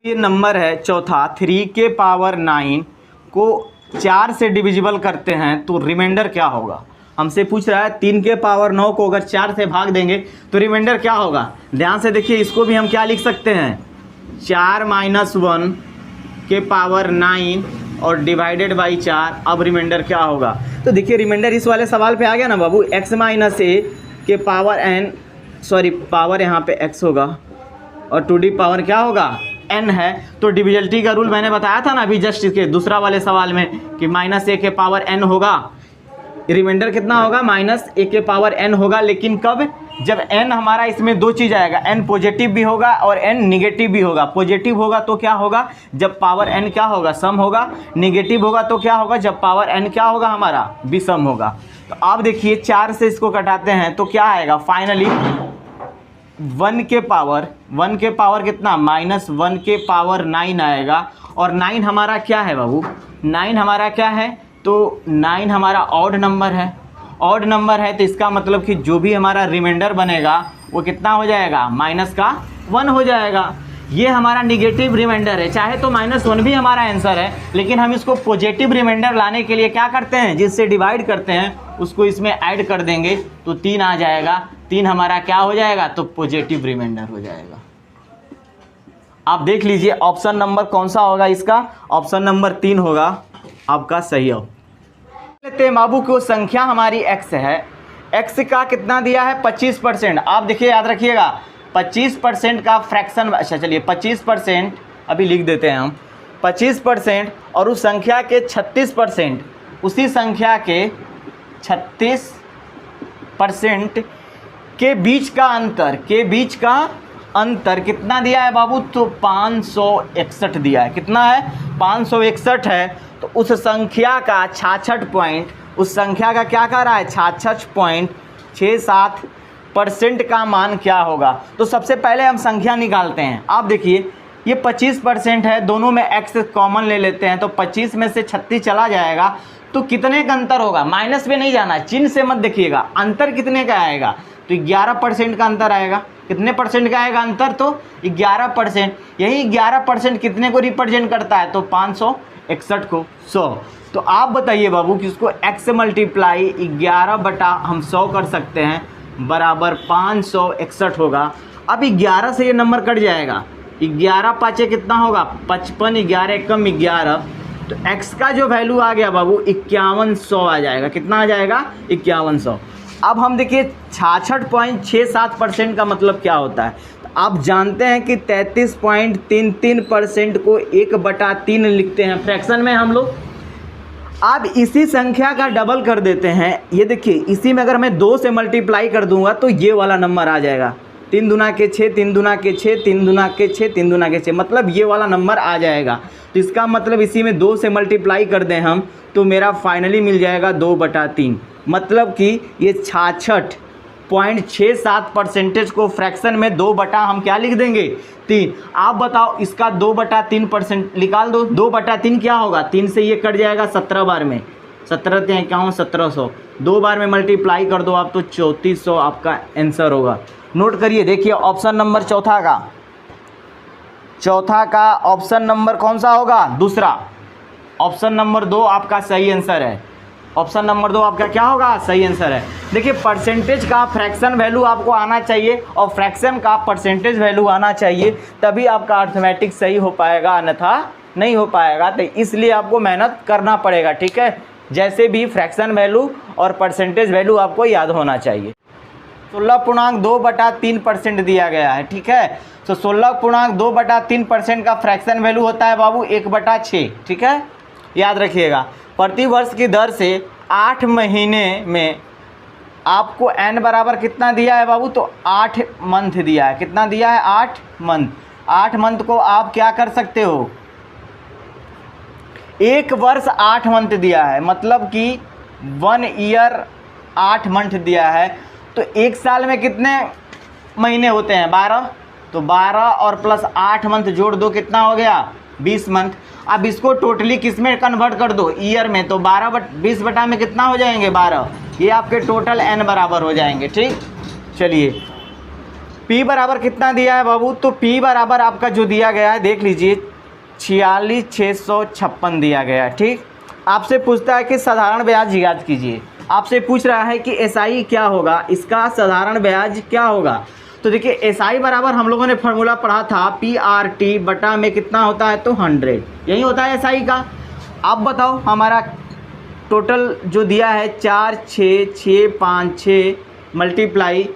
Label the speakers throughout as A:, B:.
A: ये नंबर है चौथा, 3 के पावर 9 को 4 से डिविजिबल करते हैं तो रिमाइंडर क्या होगा। हमसे पूछ रहा है 3 के पावर 9 को अगर 4 से भाग देंगे तो रिमाइंडर क्या होगा। ध्यान से देखिए, इसको भी हम क्या लिख सकते हैं, 4 - 1 के पावर 9 और डिवाइडेड बाई 4। अब रिमाइंडर क्या होगा, तो देखिए रिमाइंडर इस वाले सवाल पे आ गया ना बाबू, x - a के पावर n, सॉरी पावर यहाँ पे x होगा और 2d पावर क्या होगा n है। तो डिविजिबिलिटी का रूल मैंने बताया था ना अभी जस्ट इसके दूसरा वाले सवाल में कि -a के पावर n होगा, रिमाइंडर कितना होगा -a के पावर n होगा। लेकिन कब, जब n हमारा इसमें दो चीज़ आएगा, n पॉजिटिव भी होगा और n निगेटिव भी होगा। पॉजिटिव होगा तो क्या होगा, जब पावर n क्या होगा, सम होगा। निगेटिव होगा तो क्या होगा, जब पावर n क्या होगा हमारा, विषम होगा। तो आप देखिए 4 से इसको घटाते हैं तो क्या आएगा, फाइनली 1 के पावर कितना, -1 के पावर 9 आएगा। और 9 हमारा क्या है बाबू, 9 हमारा क्या है, तो 9 हमारा ऑड नंबर है। ऑड नंबर है तो इसका मतलब कि जो भी हमारा रिमाइंडर बनेगा वो कितना हो जाएगा, -1 हो जाएगा। ये हमारा निगेटिव रिमाइंडर है, चाहे तो -1 भी हमारा आंसर है, लेकिन हम इसको पॉजिटिव रिमाइंडर लाने के लिए क्या करते हैं, जिससे डिवाइड करते हैं उसको इसमें ऐड कर देंगे तो 3 आ जाएगा। 3 हमारा क्या हो जाएगा, तो पॉजिटिव रिमाइंडर हो जाएगा। आप देख लीजिए ऑप्शन नंबर कौन सा होगा इसका, ऑप्शन नंबर 3 होगा आपका सही हो। लेते हैं बाबू को संख्या हमारी x है, x का कितना दिया है 25%। आप देखिए याद रखिएगा 25% का फ्रैक्शन, अच्छा चलिए 25% अभी लिख देते हैं हम, 25% और उस संख्या के 36%, उसी संख्या के 36% के बीच का अंतर कितना दिया है बाबू, तो 561 दिया है। कितना है, 561 है। तो उस संख्या का 66 पॉइंट, उस संख्या का क्या कर रहा है, 66.67% का मान क्या होगा। तो सबसे पहले हम संख्या निकालते हैं। आप देखिए ये 25% है, दोनों में x कॉमन ले लेते हैं तो 25 में से 36 चला जाएगा तो कितने का अंतर होगा, माइनस में नहीं जाना, चिन्ह से मत देखिएगा, अंतर कितने का आएगा, तो 11% का अंतर आएगा। कितने परसेंट का आएगा अंतर, तो 11%। यही 11% कितने को रिप्रेजेंट करता है, तो 561 को 100। तो आप बताइए बाबू कि उसको x मल्टीप्लाई 11 बटा हम 100 कर सकते हैं, बराबर 561 होगा। अब 11 से ये नंबर कट जाएगा, 11 पाँचे कितना होगा 55, 11 एकम 11। तो x का जो वैल्यू आ गया बाबू 5100 आ जाएगा। कितना आ जाएगा, 5100। अब हम देखिए 66.67% का मतलब क्या होता है, तो आप जानते हैं कि 33.33% को 1/3 लिखते हैं फ्रैक्शन में हम लोग। अब इसी संख्या का डबल कर देते हैं, ये देखिए इसी में अगर मैं 2 से मल्टीप्लाई कर दूंगा तो ये वाला नंबर आ जाएगा, 3 दूना के 6, 3 दूना के 6, 3 दूना के 6, 3 दूना के 6, मतलब ये वाला नंबर आ जाएगा। तो इसका मतलब इसी में 2 से मल्टीप्लाई कर दें हम तो मेरा फाइनली मिल जाएगा 2/3। मतलब कि ये 66.67% को फ्रैक्शन में 2 बटा हम क्या लिख देंगे, 3। आप बताओ इसका 2/3% निकाल दो, 2/3 क्या होगा, 3 से ये कट जाएगा 17 बार में, 17 × 51 1700, 2 बार में मल्टीप्लाई कर दो आप तो 3400 आपका आंसर होगा। नोट करिए, देखिए ऑप्शन नंबर चौथा का ऑप्शन नंबर कौन सा होगा, दूसरा। ऑप्शन नंबर 2 आपका सही आंसर है, ऑप्शन नंबर 2 आपका क्या होगा, सही आंसर है। देखिए परसेंटेज का फ्रैक्शन वैल्यू आपको आना चाहिए और फ्रैक्शन का परसेंटेज वैल्यू आना चाहिए, तभी आपका अर्थमेटिक सही हो पाएगा, अन्यथा नहीं हो पाएगा। तो इसलिए आपको मेहनत करना पड़ेगा, ठीक है। जैसे भी फ्रैक्शन वैल्यू और परसेंटेज वैल्यू आपको याद होना चाहिए। 16.2/3% दिया गया है, ठीक है। तो 16.2/3% का फ्रैक्शन वैल्यू होता है बाबू 1/6, ठीक है, याद रखिएगा। प्रति वर्ष की दर से 8 महीने में आपको n बराबर कितना दिया है बाबू, तो 8 मंथ दिया है। कितना दिया है, 8 मंथ। 8 मंथ को आप क्या कर सकते हो, 1 वर्ष 8 मंथ दिया है, मतलब कि 1 ईयर 8 मंथ दिया है। तो 1 साल में कितने महीने होते हैं, 12। तो 12 और प्लस 8 मंथ जोड़ दो, कितना हो गया, 20 मंथ। अब इसको टोटली किस में कन्वर्ट कर दो, ईयर में, तो 20 बटा में कितना हो जाएंगे, 12। ये आपके टोटल n बराबर हो जाएंगे, ठीक। चलिए P बराबर कितना दिया है बाबू, तो P बराबर आपका जो दिया गया है देख लीजिए 46,656 दिया गया है। ठीक, आपसे पूछता है कि साधारण ब्याज ज्ञात कीजिए, आपसे पूछ रहा है कि SI क्या होगा, इसका साधारण ब्याज क्या होगा। तो देखिए SI बराबर हम लोगों ने फार्मूला पढ़ा था PRT बटा में कितना होता है, तो 100, यही होता है SI का। आप बताओ हमारा टोटल जो दिया है 4 6 6 5 6 मल्टीप्लाई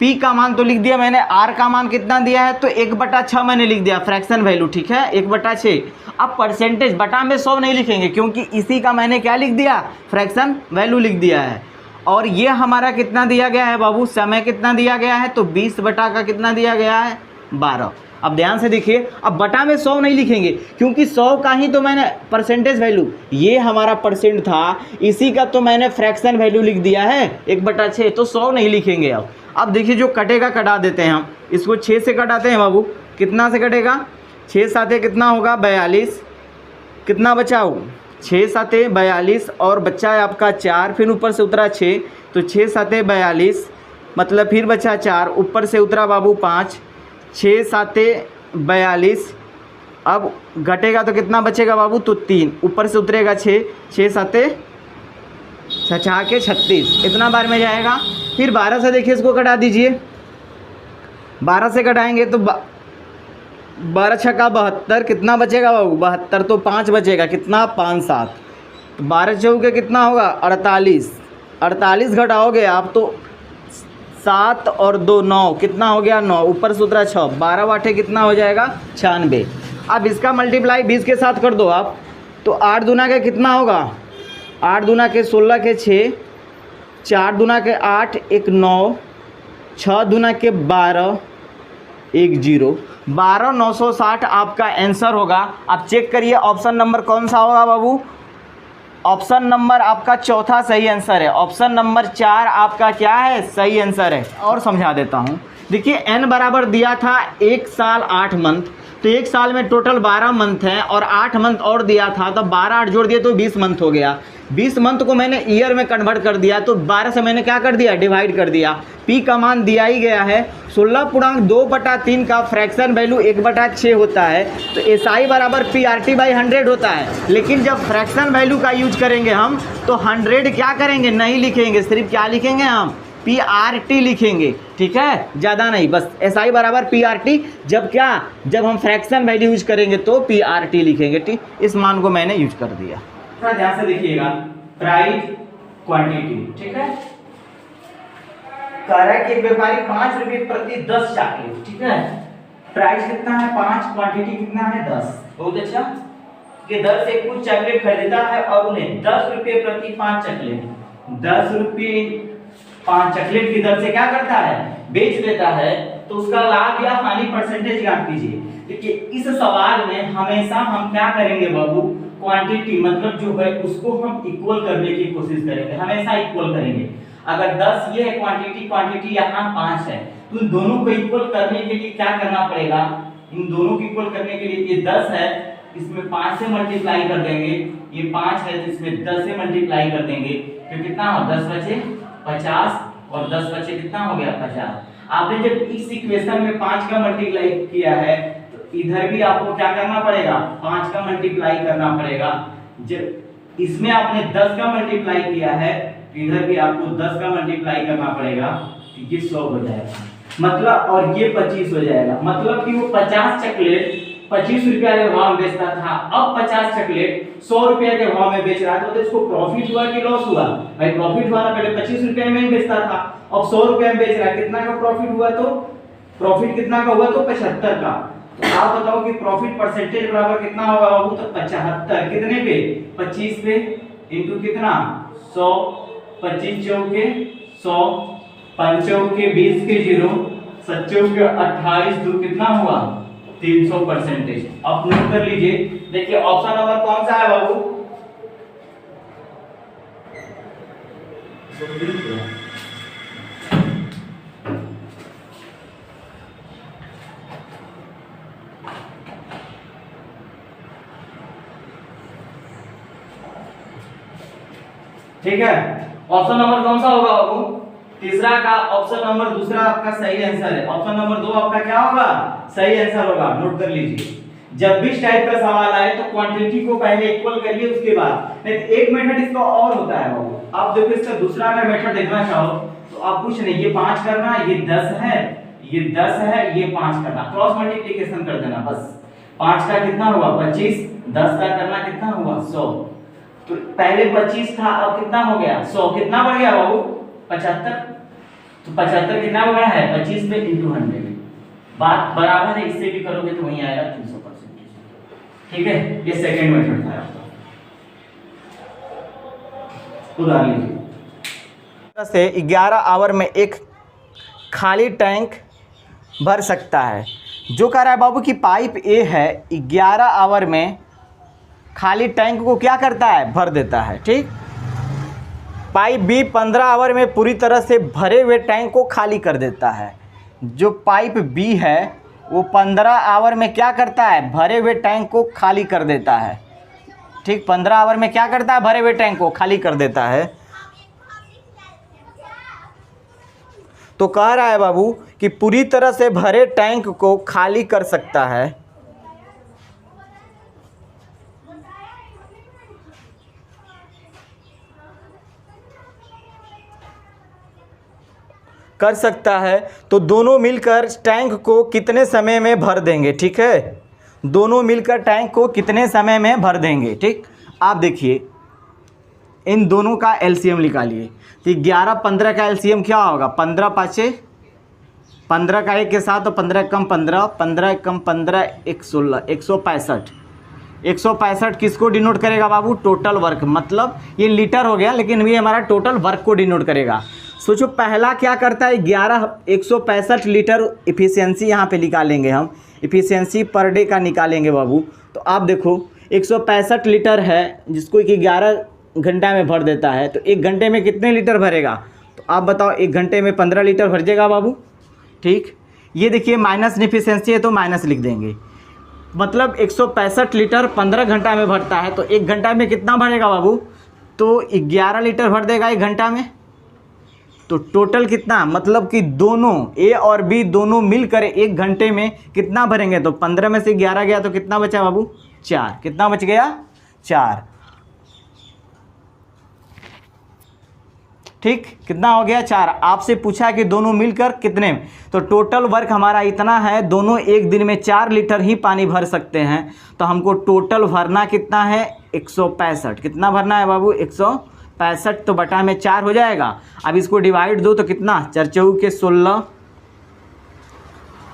A: P का मान तो लिख दिया मैंने, R का मान कितना दिया है, तो 1/6 मैंने लिख दिया फ्रैक्शन वैल्यू। ठीक है, 1/6। अब परसेंटेज बटा में 100 नहीं लिखेंगे क्योंकि इसी का मैंने क्या लिख दिया, फ्रैक्शन वैल्यू लिख दिया है। और ये हमारा कितना दिया गया है बाबू, समय कितना दिया गया है, तो 20 बटा का कितना दिया गया है, 12। अब ध्यान से देखिए, अब बटा में 100 नहीं लिखेंगे क्योंकि 100 का ही तो मैंने परसेंटेज वैल्यू, ये हमारा परसेंट था, इसी का तो मैंने फ्रैक्शन वैल्यू लिख दिया है 1/6, तो 100 नहीं लिखेंगे। अब देखिए जो कटेगा कटा देते हैं हम, इसको 6 से कटाते हैं बाबू, कितना से कटेगा, 6 साते कितना होगा 42, कितना बचा हो 6 साते 42 और बच्चा है आपका 4, फिर ऊपर से उतरा 6, तो 6 साते 42 मतलब फिर बचा 4, ऊपर से उतरा बाबू 5, 6 साते 42, अब घटेगा तो कितना बचेगा बाबू, तो 3, ऊपर से उतरेगा 6, 6 साते 36, इतना बार में जाएगा। फिर 12 से देखिए इसको कटा दीजिए, 12 से कटाएंगे तो 12 छक्का 72, कितना बचेगा बाबू 72, तो 5 बचेगा, कितना 5 7, तो 12 चौके कितना होगा 48, 48 घटाओगे आप तो 7 और 2 9, कितना हो गया 9, ऊपर से उतरा 6, 12 वाटे कितना हो जाएगा 96। अब इसका मल्टीप्लाई 20 के साथ कर दो आप, तो 8 दूना के कितना होगा, 8 दूना के 16 के 6, 4 दूना के 8 1 9, 6 दूना के 12 1 0, 12 960 आपका आंसर होगा। आप चेक करिए ऑप्शन नंबर कौन सा होगा बाबू, ऑप्शन नंबर आपका चौथा सही आंसर है, ऑप्शन नंबर 4 आपका क्या है, सही आंसर है। और समझा देता हूँ, देखिए n बराबर दिया था 1 साल 8 मंथ, तो 1 साल में टोटल 12 मंथ हैं और 8 मंथ और दिया था, तो 12 8 जोड़ दिए तो 20 मंथ हो गया। 20 मंथ को मैंने ईयर में कन्वर्ट कर दिया, तो 12 से मैंने क्या कर दिया, डिवाइड कर दिया। P का मान दिया ही गया है 16.2/3 का फ्रैक्शन वैल्यू 1/6 होता है, तो SI बराबर PRT/100 होता है। लेकिन जब फ्रैक्शन वैल्यू का यूज करेंगे हम तो 100 क्या करेंगे, नहीं लिखेंगे, सिर्फ क्या लिखेंगे हम, PRT लिखेंगे। ठीक है, ज़्यादा नहीं, बस SI बराबर PRT, जब क्या, जब हम फ्रैक्शन वैल्यू यूज करेंगे तो PRT लिखेंगे। ठीक, इस मान को मैंने यूज कर दिया। थोड़ा ध्यान से देखिएगा, प्राइस क्वांटिटी, ठीक है, कह रहा है कि व्यापारी 5 रुपये प्रति 10 चॉकलेट, ठीक है, प्राइस कितना है 5, क्वांटिटी कितना है 10, बहुत अच्छा, कि 10 से कुछ चॉकलेट खरीदता है और उन्हें 10 रुपये प्रति 5 चॉकलेट, 10 रुपये 5 चॉकलेट की दर से क्या करता है, बेच देता है, तो उसका लाभ या हानि परसेंटेज ज्ञात कीजिए। देखिए इस सवाल में हमेशा हम क्या करेंगे बाबू, क्वांटिटी मतलब जो है उसको हम इक्वल करने की कोशिश करेंगे, हमेशा इक्वल करेंगे। अगर 10 ये है क्वांटिटी, क्वांटिटी यहाँ 5 है, तो इन दोनों को इक्वल करने के लिए क्या करना पड़ेगा, इन दोनों को इक्वल करने के लिए ये 10 है, इसमें 5 से मल्टीप्लाई कर देंगे, ये 5 है तो इसमें 10 से मल्टीप्लाई कर देंगे, तो कितना हो 10 बचे 50 और 10 बचे कितना हो गया 50। आपने जब इस इक्वेशन में 5 का मल्टीप्लाई किया है तो इधर भी आपको क्या करना पड़ेगा, 5 का मल्टीप्लाई करना पड़ेगा। जब इसमें आपने 10 का मल्टीप्लाई किया है तो इधर भी आपको 10 का मल्टीप्लाई करना पड़ेगा, तो ये 100 हो जाएगा, मतलब और ये 25 हो जाएगा, मतलब कि वो 50 चॉकलेट 25 रुपया के भाव में बेचता था, अब 50 चॉकलेट 100 रुपया के भाव में बेच रहा है, तो इसको प्रॉफिट हुआ कि लॉस हुआ, भाई प्रॉफिट हुआ ना, पहले 25 रुपया में बेचता था, अब 100 रुपया में बेच रहा है, कितना का प्रॉफिट हुआ, तो प्रॉफिट कितना का हुआ, तो 75 का। तो आप बताओ कि प्रॉफिट परसेंटेज बराबर कितना होगा बाबू, तो 75, कितने पे 25 पे इनटू कितना 100, 25 चौके 100, 5 चौके 20 के 0, 7 चौके 28, 2 कितना हुआ 300%। अब नोट कर लीजिए, देखिए ऑप्शन नंबर कौन सा है बाबू, ठीक है, ऑप्शन नंबर कौन सा होगा बाबू, तीसरा का ऑप्शन नंबर दूसरा आपका सही आंसर है। ऑप्शन नंबर 2 आपका क्या होगा? सही आंसर होगा। नोट कर लीजिए, जब भी इस टाइप का सवाल आए तो क्वांटिटी को पहले इक्वल करिए, उसके बाद। नहीं तो एक मेथड इसका और होता है बाबू, आप देखो इसका दूसरा अगर मेथड देखना चाहो तो आप कुछ नहीं, ये 5 करना, ये 10 है, ये 10 है, ये 5 करना, क्रॉस मल्टीप्लिकेशन कर देना बस। 5 का कितना हुआ? 25, 10 का करना कितना हुआ? 100। तो पहले 25 था, अब कितना हो गया? 100। कितना बढ़ गया बाबू? 75। तो 75 कितना हो गया है? 25 पे इंटू 100। बात बराबर है, इससे भी करोगे तो वहीं आएगा 300%। ठीक है, ये सेकंड मेथड था आपका। उदाहरण लीजिए, से 11 आवर में एक खाली टैंक भर सकता है। जो कह रहा है बाबू कि पाइप ए है, 11 आवर में खाली टैंक को क्या करता है? भर देता है। ठीक, पाइप बी 15 आवर में पूरी तरह से भरे हुए टैंक को खाली कर देता है। जो पाइप बी है वो 15 आवर में क्या करता है? भरे हुए टैंक को खाली कर देता है। ठीक, 15 आवर में क्या करता है? भरे हुए टैंक को खाली कर देता है। तो कह रहा है बाबू कि पूरी तरह से भरे टैंक को खाली कर सकता है। कर सकता है तो दोनों मिलकर टैंक को कितने समय में भर देंगे? ठीक है, दोनों मिलकर टैंक को कितने समय में भर देंगे? ठीक, आप देखिए इन दोनों का एलसीएम निकालिए। तो 11 15 का एलसीएम क्या होगा? 15 पाँचे 15 का 1 के साथ, तो 15 कम 15, 15 कम 15, 1 16, 165। 165 किसको डिनोट करेगा बाबू? Total work. मतलब ये लीटर हो गया, लेकिन ये हमारा टोटल वर्क को डिनोट करेगा। सोचो पहला क्या करता है? 165 लीटर इफ़िशियंसी यहाँ पे निकालेंगे हम, इफ़िशियंसी पर डे का निकालेंगे बाबू। तो आप देखो 165 लीटर है जिसको कि 11 घंटा में भर देता है, तो 1 घंटे में कितने लीटर भरेगा? तो आप बताओ, 1 घंटे में 15 लीटर भर जाएगा बाबू। ठीक, ये देखिए माइनस इफ़िशियंसी है तो माइनस लिख देंगे। मतलब 165 लीटर 15 घंटा में भरता है, तो 1 घंटा में कितना भरेगा बाबू? तो 11 लीटर भर देगा 1 घंटा में। तो टोटल कितना? मतलब कि दोनों ए और बी दोनों मिलकर 1 घंटे में कितना भरेंगे? तो 15 में से 11 गया तो कितना बचा बाबू? 4। कितना बच गया? 4। ठीक, कितना हो गया? 4। आपसे पूछा है कि दोनों मिलकर कितने, तो टोटल वर्क हमारा इतना है, दोनों एक दिन में 4 लीटर ही पानी भर सकते हैं। तो हमको टोटल भरना कितना है? 165। कितना भरना है बाबू? 165। तो बटा में 4 हो जाएगा। अब इसको डिवाइड दो तो कितना? 4 चौके 16,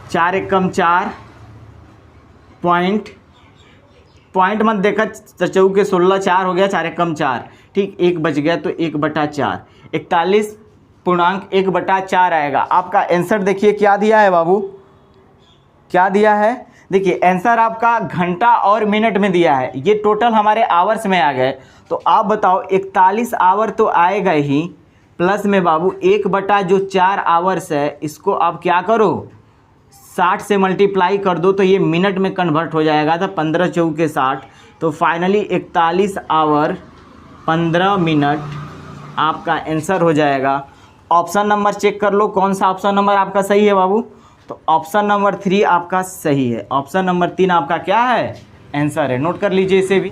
A: 4 एकम 4, पॉइंट मत देखा, 4 चौके 16, 4 हो गया, 4 एकम 4। ठीक, 1 बच गया तो 1/4, 41.1/4 आएगा। आपका आंसर देखिए क्या दिया है बाबू, क्या दिया है? देखिए आंसर आपका घंटा और मिनट में दिया है। ये टोटल हमारे आवर्स में आ गए। तो आप बताओ 41 आवर तो आएगा ही, प्लस में बाबू 1/4 आवर्स है, इसको आप क्या करो 60 से मल्टीप्लाई कर दो तो ये मिनट में कन्वर्ट हो जाएगा। तो 15 चौके 60, तो फाइनली 41 आवर 15 मिनट आपका आंसर हो जाएगा। ऑप्शन नंबर चेक कर लो, कौन सा ऑप्शन नंबर आपका सही है बाबू? तो ऑप्शन नंबर 3 आपका सही है। ऑप्शन नंबर 3 आपका क्या है? आंसर है। नोट कर लीजिए इसे भी।